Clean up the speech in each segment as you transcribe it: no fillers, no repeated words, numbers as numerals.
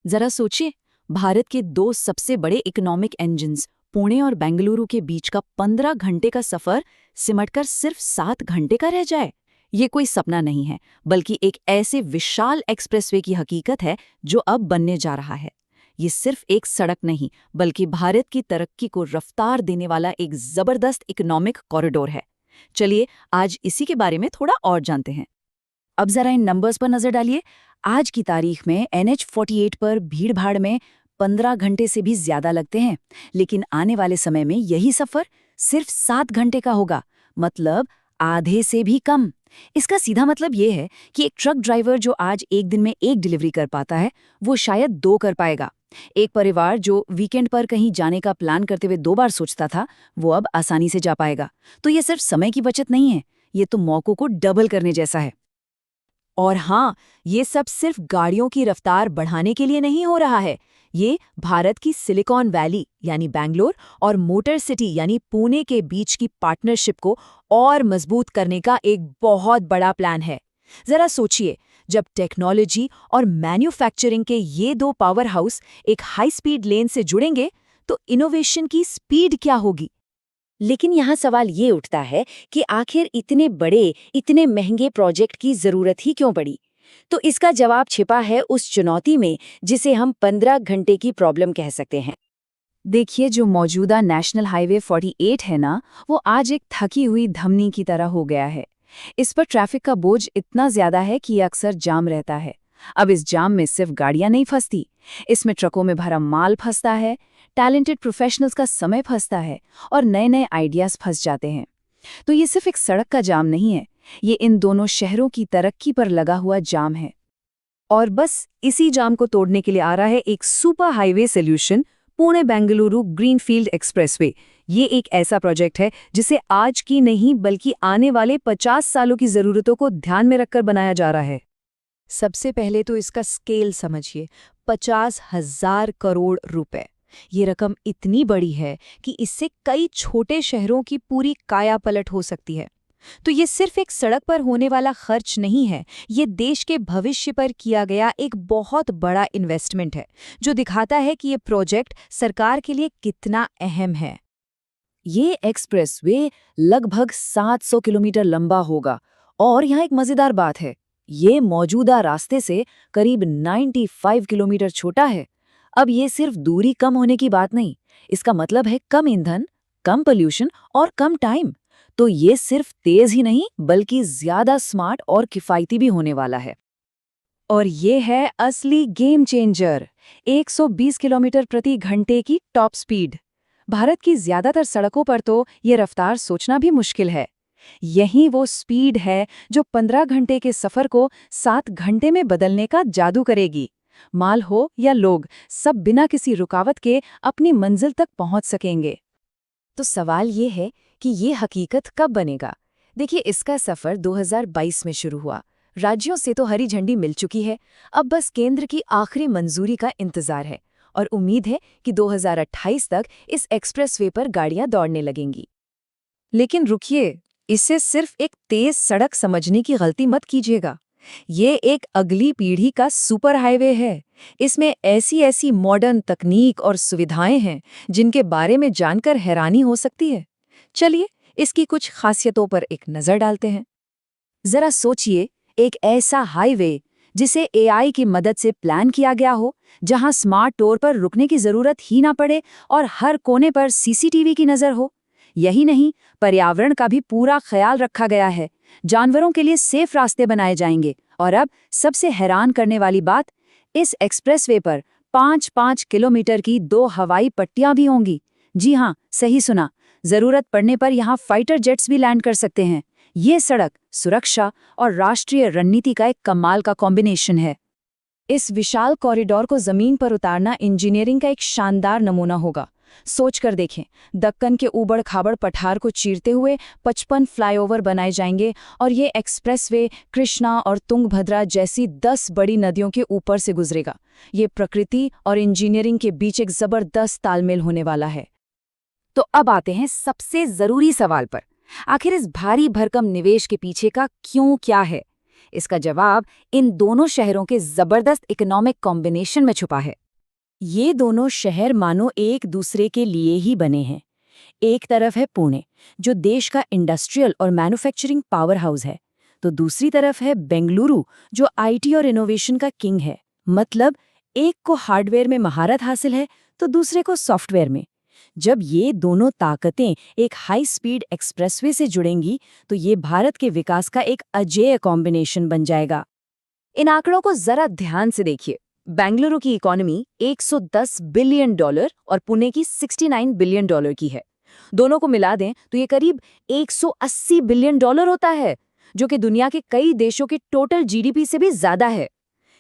जरा सोचिए, भारत के दो सबसे बड़े इकोनॉमिक इंजन्स पुणे और बेंगलुरु के बीच का 15 घंटे का सफर सिमटकर सिर्फ 7 घंटे का रह जाए। ये कोई सपना नहीं है, बल्कि एक ऐसे विशाल एक्सप्रेसवे की हकीकत है जो अब बनने जा रहा है। ये सिर्फ एक सड़क नहीं, बल्कि भारत की तरक्की को रफ्तार देने वाला एक जबरदस्त इकोनॉमिक कॉरिडोर है। चलिए आज इसी के बारे में थोड़ा और जानते हैं। अब जरा इन नंबर्स पर नजर डालिए। आज की तारीख में NH48 पर भीड़-भाड़ में 15 घंटे से भी ज्यादा लगते हैं, लेकिन आने वाले समय में यही सफर सिर्फ 7 घंटे का होगा, मतलब आधे से भी कम। इसका सीधा मतलब ये है कि एक ट्रक ड्राइवर जो आज एक दिन में एक डिलीवरी कर पाता है, वो शायद 2 कर पाएगा। एक परिवार जो वीकेंड पर कहीं जाने का प्लान करते हुए 2 बार सोचता था, वो अब आसानी से जा पाएगा। तो ये सिर्फ समय की बचत नहीं है, ये तो मौकों को डबल करने जैसा है। और हाँ, ये सब सिर्फ गाड़ियों की रफ्तार बढ़ाने के लिए नहीं हो रहा है। ये भारत की सिलिकॉन वैली यानी बैंगलोर और मोटर सिटी यानी पुणे के बीच की पार्टनरशिप को और मजबूत करने का एक बहुत बड़ा प्लान है। जरा सोचिए, जब टेक्नोलॉजी और मैन्युफैक्चरिंग के ये दो पावर हाउस एक हाई स्पीड लेन से जुड़ेंगे, तो इनोवेशन की स्पीड क्या होगी। लेकिन यहाँ सवाल ये उठता है कि आखिर इतने बड़े, इतने महंगे प्रोजेक्ट की जरूरत ही क्यों पड़ी? तो इसका जवाब छिपा है उस चुनौती में जिसे हम 15 घंटे की प्रॉब्लम कह सकते हैं। देखिए, जो मौजूदा नेशनल हाईवे 48 है ना, वो आज एक थकी हुई धमनी की तरह हो गया है। इस पर ट्रैफिक का बोझ इतना ज्यादा है कि ये अक्सर जाम रहता है। अब इस जाम में सिर्फ गाड़ियां नहीं फंसती, इसमें ट्रकों में भरा माल फंसता है, टैलेंटेड प्रोफेशनल्स का समय फंसता है और नए नए आइडियाज फंस जाते हैं। तो ये सिर्फ एक सड़क का जाम नहीं है, ये इन दोनों शहरों की तरक्की पर लगा हुआ जाम है। और बस इसी जाम को तोड़ने के लिए आ रहा है एक super highway solution, Pune Bengaluru greenfield expressway. ये एक ऐसा प्रोजेक्ट है जिसे आज की नहीं बल्कि आने वाले 50 सालों की जरूरतों को ध्यान में रखकर बनाया जा रहा है। सबसे पहले तो इसका स्केल समझिए, 50,000 करोड़ रुपए। ये रकम इतनी बड़ी है कि इससे कई छोटे शहरों की पूरी काया पलट हो सकती है। तो ये सिर्फ एक सड़क पर होने वाला खर्च नहीं है, ये देश के भविष्य पर किया गया एक बहुत बड़ा इन्वेस्टमेंट है, जो दिखाता है कि ये प्रोजेक्ट सरकार के लिए कितना अहम है। ये एक्सप्रेसवे लगभग 700 किलोमीटर लंबा होगा और यहाँ एक मजेदार बात है, ये मौजूदा रास्ते से करीब 95 किलोमीटर छोटा है। अब ये सिर्फ दूरी कम होने की बात नहीं, इसका मतलब है कम ईंधन, कम पोल्यूशन और कम टाइम। तो ये सिर्फ तेज ही नहीं बल्कि ज्यादा स्मार्ट और किफायती भी होने वाला है। और ये है असली गेम चेंजर, 120 किलोमीटर प्रति घंटे की टॉप स्पीड। भारत की ज्यादातर सड़कों पर तो ये रफ्तार सोचना भी मुश्किल है। यही वो स्पीड है जो 15 घंटे के सफर को 7 घंटे में बदलने का जादू करेगी। माल हो या लोग, सब बिना किसी रुकावट के अपनी मंजिल तक पहुंच सकेंगे। तो सवाल ये है कि ये हकीकत कब बनेगा? देखिए, इसका सफर 2022 में शुरू हुआ। राज्यों से तो हरी झंडी मिल चुकी है, अब बस केंद्र की आखिरी मंजूरी का इंतजार है और उम्मीद है कि 2028 तक इस एक्सप्रेसवे पर गाड़ियां दौड़ने लगेंगी। लेकिन रुकिए, इसे सिर्फ एक तेज सड़क समझने की गलती मत कीजिएगा। ये एक अगली पीढ़ी का सुपर हाईवे है। इसमें ऐसी ऐसी मॉडर्न तकनीक और सुविधाएं हैं जिनके बारे में जानकर हैरानी हो सकती है। चलिए इसकी कुछ खासियतों पर एक नजर डालते हैं। जरा सोचिए, एक ऐसा हाईवे जिसे AI की मदद से प्लान किया गया हो, जहां स्मार्ट टोल पर रुकने की जरूरत ही ना पड़े और हर कोने पर CCTV की नजर हो। यही नहीं, पर्यावरण का भी पूरा ख्याल रखा गया है। जानवरों के लिए सेफ रास्ते बनाए जाएंगे। और अब सबसे हैरान करने वाली बात, इस एक्सप्रेसवे पर 5-5 किलोमीटर की 2 हवाई पट्टियां भी होंगी। जी हाँ, सही सुना, जरूरत पड़ने पर यहाँ फाइटर जेट्स भी लैंड कर सकते हैं। ये सड़क सुरक्षा और राष्ट्रीय रणनीति का एक कमाल का कॉम्बिनेशन है। इस विशाल कॉरिडोर को जमीन पर उतारना इंजीनियरिंग का एक शानदार नमूना होगा। सोच कर देखें, दक्कन के ऊबड़ खाबड़ पठार को चीरते हुए 55 फ्लाईओवर बनाए जाएंगे और ये एक्सप्रेसवे कृष्णा और तुंगभद्रा जैसी 10 बड़ी नदियों के ऊपर से गुजरेगा। ये प्रकृति और इंजीनियरिंग के बीच एक जबरदस्त तालमेल होने वाला है। तो अब आते हैं सबसे जरूरी सवाल पर, आखिर इस भारी भरकम निवेश के पीछे का क्यों क्या है? इसका जवाब इन दोनों शहरों के जबरदस्त इकोनॉमिक कॉम्बिनेशन में छुपा है। ये दोनों शहर मानो एक दूसरे के लिए ही बने हैं। एक तरफ है पुणे, जो देश का इंडस्ट्रियल और मैन्युफैक्चरिंग पावर हाउस है, तो दूसरी तरफ है बेंगलुरु, जो आईटी और इनोवेशन का किंग है। मतलब एक को हार्डवेयर में महारत हासिल है तो दूसरे को सॉफ्टवेयर में। जब ये दोनों ताकतें एक हाई स्पीड एक्सप्रेसवे से जुड़ेंगी तो ये भारत के विकास का एक अजेय कॉम्बिनेशन बन जाएगा। इन आंकड़ों को जरा ध्यान से देखिए। बेंगलुरु की इकोनॉमी $110 बिलियन और पुणे की $69 बिलियन की है। दोनों को मिला दें तो ये करीब $180 बिलियन होता है, जो कि दुनिया के कई देशों के टोटल जीडीपी से भी ज्यादा है।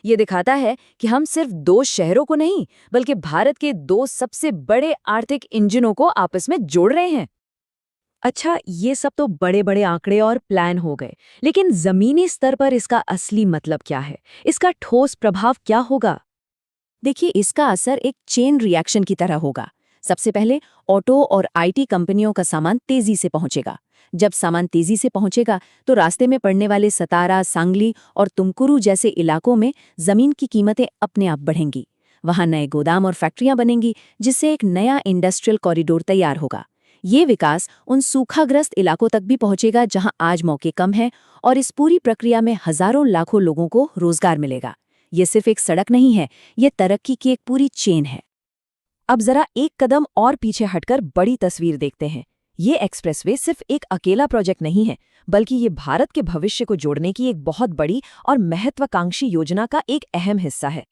ये दिखाता है कि हम सिर्फ दो शहरों को नहीं, बल्कि भारत के दो सबसे बड़े आर्थिक इंजनों को आपस में जोड़ रहे हैं। अच्छा, ये सब तो बड़े बड़े आंकड़े और प्लान हो गए, लेकिन जमीनी स्तर पर इसका असली मतलब क्या है? इसका ठोस प्रभाव क्या होगा? देखिए, इसका असर एक चेन रिएक्शन की तरह होगा। सबसे पहले ऑटो और आईटी कंपनियों का सामान तेजी से पहुंचेगा। जब सामान तेजी से पहुंचेगा तो रास्ते में पड़ने वाले सतारा, सांगली और तुमकुरू जैसे इलाकों में जमीन की कीमतें अपने आप बढ़ेंगी। वहां नए गोदाम और फैक्ट्रियां बनेंगी, जिससे एक नया इंडस्ट्रियल कॉरिडोर तैयार होगा। ये विकास उन सूखाग्रस्त इलाकों तक भी पहुंचेगा जहां आज मौके कम हैं, और इस पूरी प्रक्रिया में हजारों लाखों लोगों को रोजगार मिलेगा। ये सिर्फ एक सड़क नहीं है, ये तरक्की की एक पूरी चेन है। अब जरा एक कदम और पीछे हटकर बड़ी तस्वीर देखते हैं। ये एक्सप्रेसवे सिर्फ एक अकेला प्रोजेक्ट नहीं है, बल्कि ये भारत के भविष्य को जोड़ने की एक बहुत बड़ी और महत्वाकांक्षी योजना का एक अहम हिस्सा है।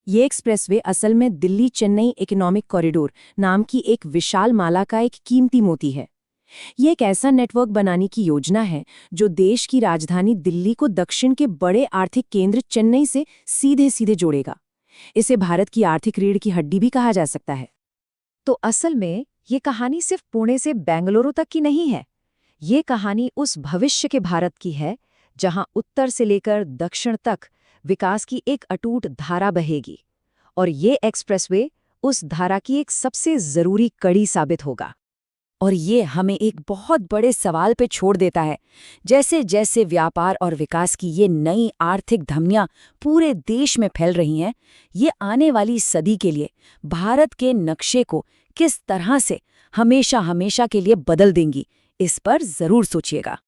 ये एक्सप्रेसवे असल में दिल्ली चेन्नई इकोनॉमिक कॉरिडोर नाम की एक विशाल माला का एक कीमती मोती है। ये एक ऐसा नेटवर्क बनाने की योजना है जो देश की राजधानी दिल्ली को दक्षिण के बड़े आर्थिक केंद्र चेन्नई से सीधे सीधे जोड़ेगा। इसे भारत की आर्थिक रीढ़ की हड्डी भी कहा जा सकता है। तो असल में ये कहानी सिर्फ पुणे से बेंगलुरु तक की नहीं है। ये कहानी उस भविष्य के भारत की है जहां उत्तर से लेकर दक्षिण तक विकास की एक अटूट धारा बहेगी, और ये एक्सप्रेसवे उस धारा की एक सबसे जरूरी कड़ी साबित होगा। और ये हमें एक बहुत बड़े सवाल पे छोड़ देता है। जैसे जैसे व्यापार और विकास की ये नई आर्थिक धमनियां पूरे देश में फैल रही हैं, ये आने वाली सदी के लिए भारत के नक्शे को किस तरह से हमेशा हमेशा के लिए बदल देंगी, इस पर जरूर सोचिएगा।